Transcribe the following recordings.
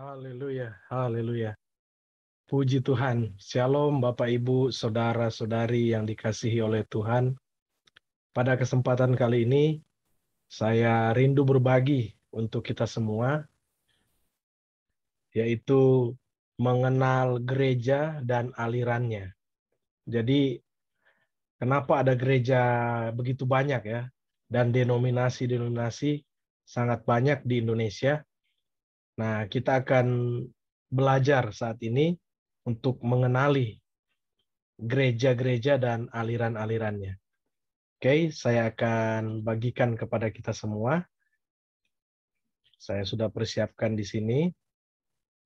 Haleluya, haleluya. Puji Tuhan. Shalom Bapak Ibu, saudara-saudari yang dikasihi oleh Tuhan. Pada kesempatan kali ini, saya rindu berbagi untuk kita semua, yaitu mengenal gereja dan alirannya. Jadi, kenapa ada gereja begitu banyak ya? Dan denominasi-denominasi sangat banyak di Indonesia. Nah, kita akan belajar saat ini untuk mengenali gereja-gereja dan aliran-alirannya. Oke, saya akan bagikan kepada kita semua. Saya sudah persiapkan di sini,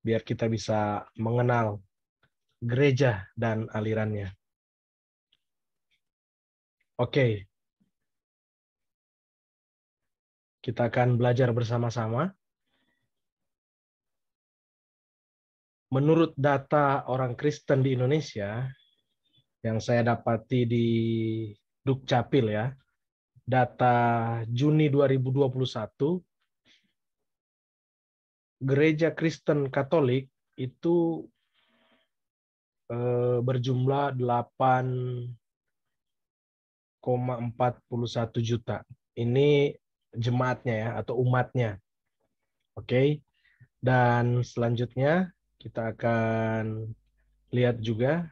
biar kita bisa mengenal gereja dan alirannya. Oke, kita akan belajar bersama-sama. Menurut data orang Kristen di Indonesia, yang saya dapati di Dukcapil ya, data Juni 2021, Gereja Kristen Katolik itu berjumlah 8,41 juta. Ini jemaatnya ya, atau umatnya. Oke. Dan selanjutnya kita akan lihat juga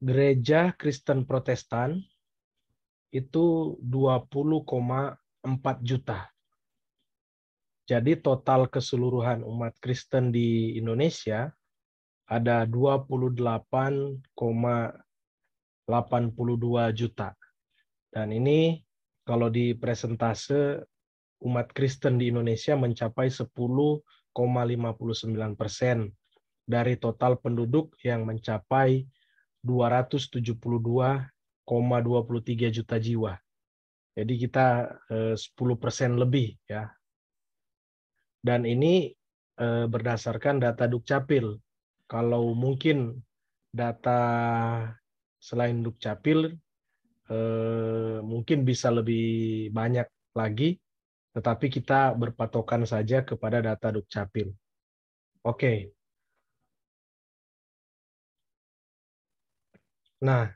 Gereja Kristen Protestan itu 20,4 juta. Jadi total keseluruhan umat Kristen di Indonesia ada 28,82 juta. Dan ini kalau di presentase umat Kristen di Indonesia mencapai 10,59% dari total penduduk yang mencapai 272,23 juta jiwa. Jadi kita 10% lebih ya. Dan ini berdasarkan data Dukcapil. Kalau mungkin data selain Dukcapil mungkin bisa lebih banyak lagi, tetapi kita berpatokan saja kepada data Dukcapil. Oke. Nah,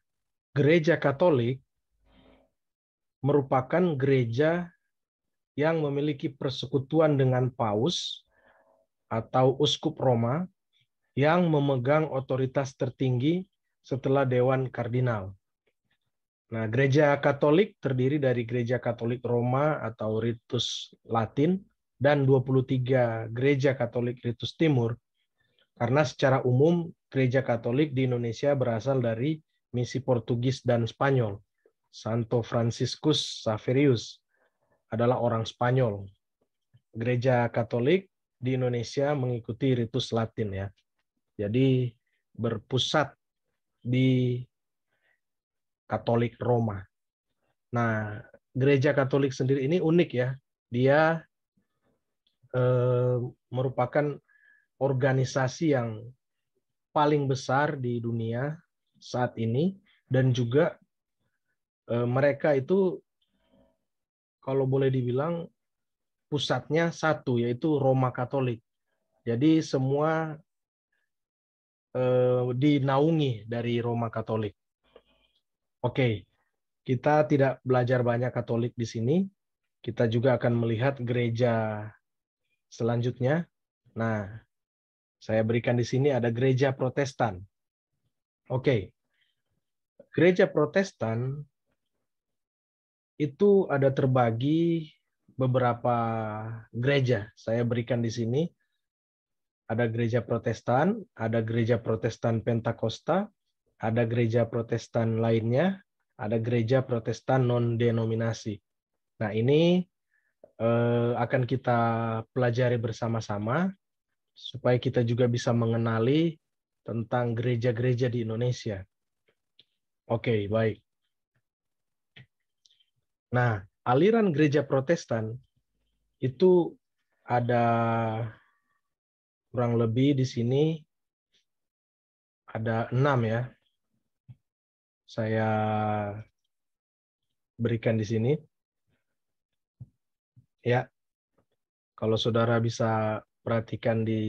gereja Katolik merupakan gereja yang memiliki persekutuan dengan paus atau uskup Roma yang memegang otoritas tertinggi setelah Dewan Kardinal. Nah, gereja Katolik terdiri dari Gereja Katolik Roma atau Ritus Latin dan 23 Gereja Katolik Ritus Timur, karena secara umum Gereja Katolik di Indonesia berasal dari misi Portugis dan Spanyol. Santo Franciscus Xaverius adalah orang Spanyol. Gereja Katolik di Indonesia mengikuti Ritus Latin ya. Jadi berpusat di Katolik Roma. Nah, Gereja Katolik sendiri ini unik ya. Dia merupakan organisasi yang paling besar di dunia saat ini, dan juga mereka itu kalau boleh dibilang pusatnya satu, yaitu Roma Katolik. Jadi semua dinaungi dari Roma Katolik. Oke, kita tidak belajar banyak Katolik di sini. Kita juga akan melihat gereja selanjutnya. Nah, saya berikan di sini ada gereja Protestan. Oke, gereja Protestan itu ada terbagi beberapa gereja. Saya berikan di sini. Ada gereja Protestan, ada gereja Protestan Pentakosta, ada gereja Protestan lainnya, ada gereja Protestan non-denominasi. Nah, ini akan kita pelajari bersama-sama supaya kita juga bisa mengenali tentang gereja-gereja di Indonesia. Oke, baik. Nah, aliran gereja Protestan itu ada kurang lebih di sini ada 6 ya. Saya berikan di sini. Ya. Kalau saudara bisa perhatikan di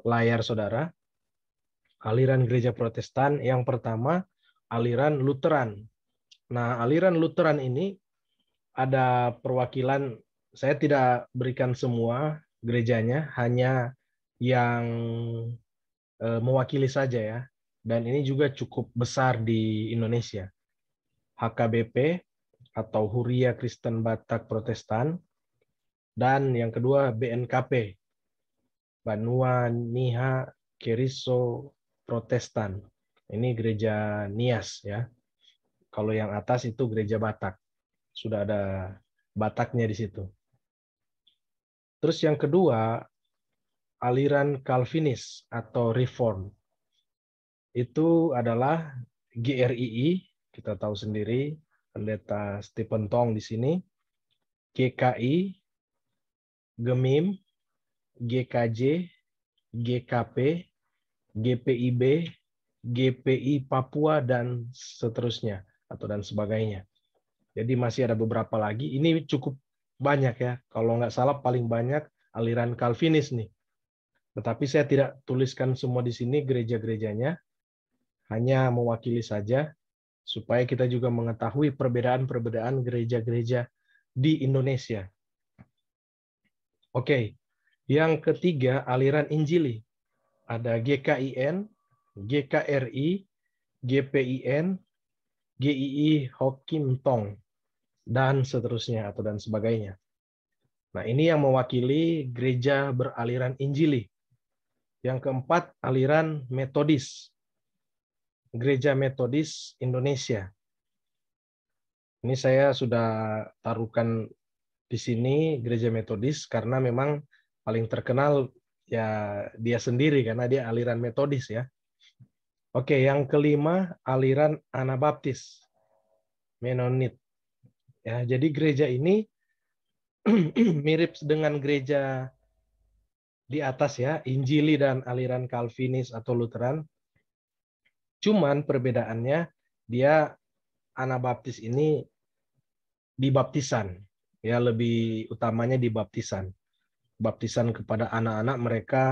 layar saudara, aliran gereja Protestan yang pertama, aliran Lutheran. Nah, aliran Lutheran ini ada perwakilan, saya tidak berikan semua gerejanya, hanya yang mewakili saja ya. Dan ini juga cukup besar di Indonesia. HKBP atau Huria Kristen Batak Protestan, dan yang kedua BNKP, Banua Niha Keriso Protestan. Ini gereja Nias ya. Kalau yang atas itu gereja Batak. Sudah ada Bataknya di situ. Terus yang kedua, aliran Calvinis atau Reform. Itu adalah GRII, kita tahu sendiri, Pendeta Stephen Tong di sini, GKI, GEMIM, GKJ, GKP, GPIB, GPI Papua, dan seterusnya, atau dan sebagainya. Jadi masih ada beberapa lagi. Ini cukup banyak ya. Kalau nggak salah paling banyak aliran Calvinis nih. Tetapi saya tidak tuliskan semua di sini gereja-gerejanya, hanya mewakili saja, supaya kita juga mengetahui perbedaan-perbedaan gereja-gereja di Indonesia. Oke, yang ketiga aliran Injili. Ada GKIN, GKRI, GPIN, GII Hokim Tong, dan seterusnya atau dan sebagainya. Nah, ini yang mewakili gereja beraliran Injili. Yang keempat, aliran Metodis. Gereja Metodis Indonesia. Ini saya sudah taruhkan di sini gereja Metodis karena memang paling terkenal ya dia sendiri karena dia aliran Metodis ya. Oke, yang kelima aliran Anabaptis, Menonit. Ya, jadi gereja ini mirip dengan gereja di atas ya, Injili dan aliran Calvinis atau Lutheran. Cuman perbedaannya dia Anabaptis ini di baptisan. Ya, lebih utamanya di baptisan. Baptisan kepada anak-anak mereka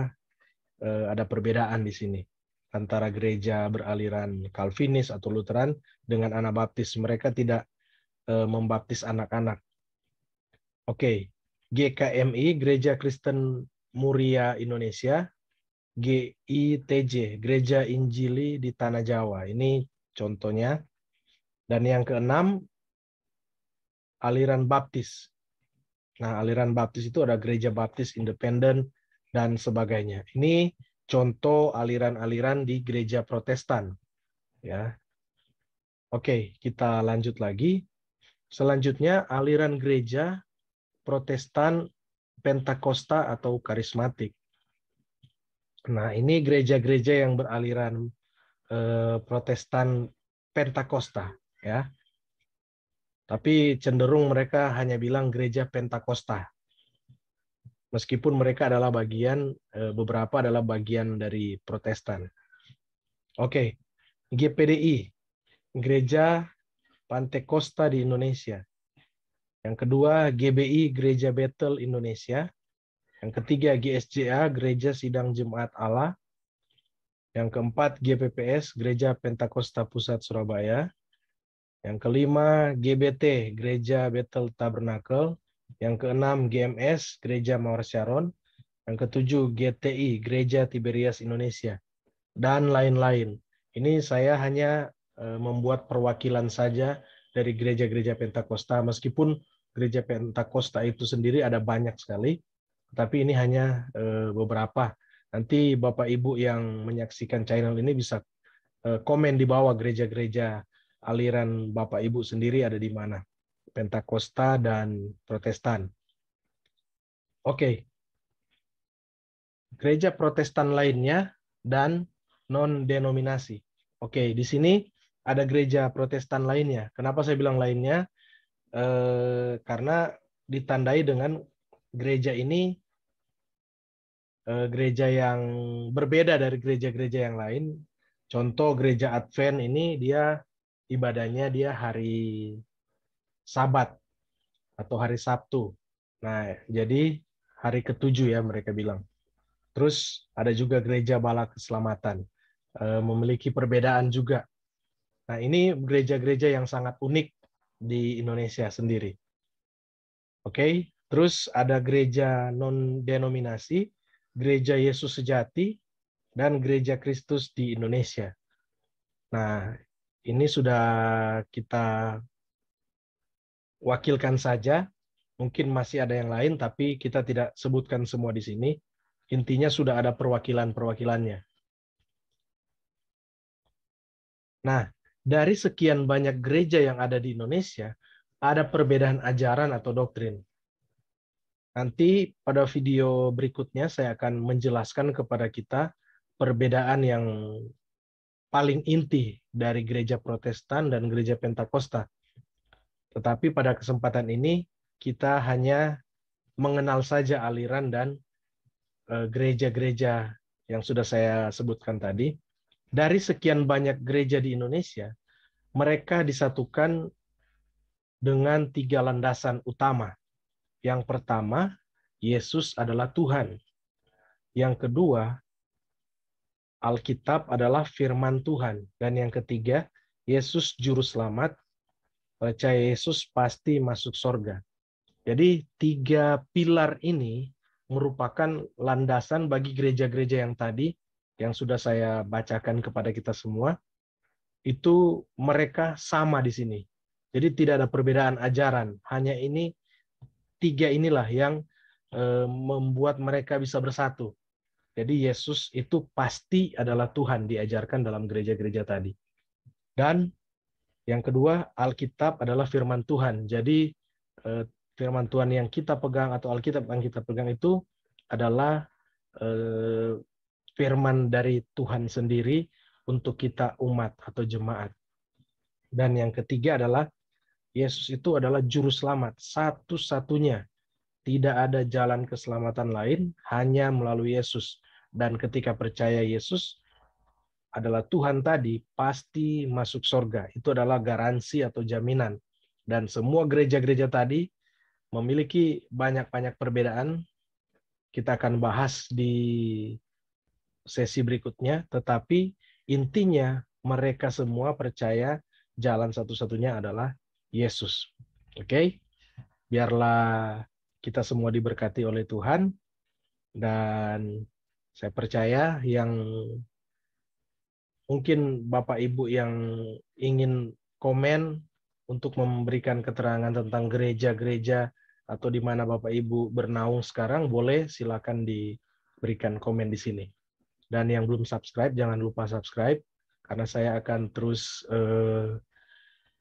ada perbedaan di sini antara gereja beraliran Calvinis atau Lutheran dengan Anabaptis. Mereka tidak membaptis anak-anak. Oke, GKMI, Gereja Kristen Muria Indonesia, GITJ, Gereja Injili di Tanah Jawa. Ini contohnya. Dan yang keenam, aliran Baptis. Nah, aliran Baptis itu ada Gereja Baptis Independen dan sebagainya. Ini contoh aliran-aliran di gereja Protestan. Ya. Oke, kita lanjut lagi. Selanjutnya, aliran gereja Protestan Pentakosta atau karismatik. Nah, ini gereja-gereja yang beraliran Protestan Pentakosta, ya. Tapi cenderung mereka hanya bilang gereja Pentakosta. Meskipun mereka adalah bagian, beberapa adalah bagian dari Protestan. Oke, GPDI, Gereja Pantekosta di Indonesia. Yang kedua, GBI, Gereja Bethel Indonesia. Yang ketiga, GSJA, Gereja Sidang Jemaat Allah. Yang keempat, GPPS, Gereja Pentakosta Pusat Surabaya. Yang kelima, GBT, Gereja Bethel Tabernacle. Yang keenam, GMS, Gereja Mawar Sharon. Yang ketujuh, GTI, Gereja Tiberias Indonesia. Dan lain-lain. Ini saya hanya membuat perwakilan saja dari gereja-gereja Pentakosta. Meskipun gereja Pentakosta itu sendiri ada banyak sekali. Tapi ini hanya beberapa. Nanti Bapak Ibu yang menyaksikan channel ini bisa komen di bawah gereja-gereja aliran Bapak Ibu sendiri ada di mana. Pentakosta dan Protestan. Oke. Gereja Protestan lainnya dan non-denominasi. Oke, di sini ada gereja Protestan lainnya. Kenapa saya bilang lainnya? Karena ditandai dengan gereja ini gereja yang berbeda dari gereja-gereja yang lain. Contoh gereja Advent ini dia ibadahnya dia hari Sabat atau hari Sabtu. Nah, jadi hari ke-7 ya mereka bilang. Terus ada juga gereja Bala Keselamatan. Memiliki perbedaan juga. Nah, ini gereja-gereja yang sangat unik di Indonesia sendiri. Oke, terus ada gereja non-denominasi, gereja Yesus Sejati, dan gereja Kristus di Indonesia. Nah, ini sudah kita wakilkan saja. Mungkin masih ada yang lain, tapi kita tidak sebutkan semua di sini. Intinya sudah ada perwakilan-perwakilannya. Nah, dari sekian banyak gereja yang ada di Indonesia, ada perbedaan ajaran atau doktrin. Nanti pada video berikutnya saya akan menjelaskan kepada kita perbedaan yang paling inti dari gereja Protestan dan gereja Pentakosta. Tetapi pada kesempatan ini kita hanya mengenal saja aliran dan gereja-gereja yang sudah saya sebutkan tadi. Dari sekian banyak gereja di Indonesia, mereka disatukan dengan 3 landasan utama. Yang pertama, Yesus adalah Tuhan. Yang kedua, Alkitab adalah firman Tuhan. Dan yang ketiga, Yesus juru selamat. Percaya Yesus pasti masuk surga. Jadi 3 pilar ini merupakan landasan bagi gereja-gereja yang tadi, yang sudah saya bacakan kepada kita semua. Itu mereka sama di sini. Jadi tidak ada perbedaan ajaran. Hanya ini 3 inilah yang membuat mereka bisa bersatu. Jadi Yesus itu pasti adalah Tuhan diajarkan dalam gereja-gereja tadi. Dan yang kedua, Alkitab adalah firman Tuhan. Jadi firman Tuhan yang kita pegang atau Alkitab yang kita pegang itu adalah firman dari Tuhan sendiri untuk kita umat atau jemaat. Dan yang ketiga adalah Yesus itu adalah juru selamat satu-satunya. Tidak ada jalan keselamatan lain, hanya melalui Yesus. Dan ketika percaya Yesus adalah Tuhan tadi, pasti masuk surga. Itu adalah garansi atau jaminan. Dan semua gereja-gereja tadi memiliki banyak-banyak perbedaan. Kita akan bahas di sesi berikutnya, tetapi intinya mereka semua percaya jalan satu-satunya adalah Yesus. Oke? Biarlah kita semua diberkati oleh Tuhan, dan saya percaya yang mungkin Bapak Ibu yang ingin komen untuk memberikan keterangan tentang gereja-gereja atau di mana Bapak Ibu bernaung sekarang, boleh silakan diberikan komen di sini. Dan yang belum subscribe, jangan lupa subscribe, karena saya akan terus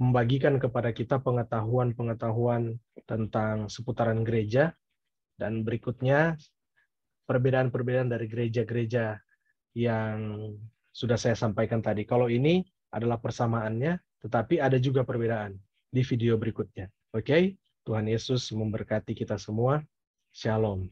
membagikan kepada kita pengetahuan-pengetahuan tentang seputaran gereja, dan berikutnya perbedaan-perbedaan dari gereja-gereja yang sudah saya sampaikan tadi. Kalau ini adalah persamaannya, tetapi ada juga perbedaan di video berikutnya. Oke? Tuhan Yesus memberkati kita semua. Shalom.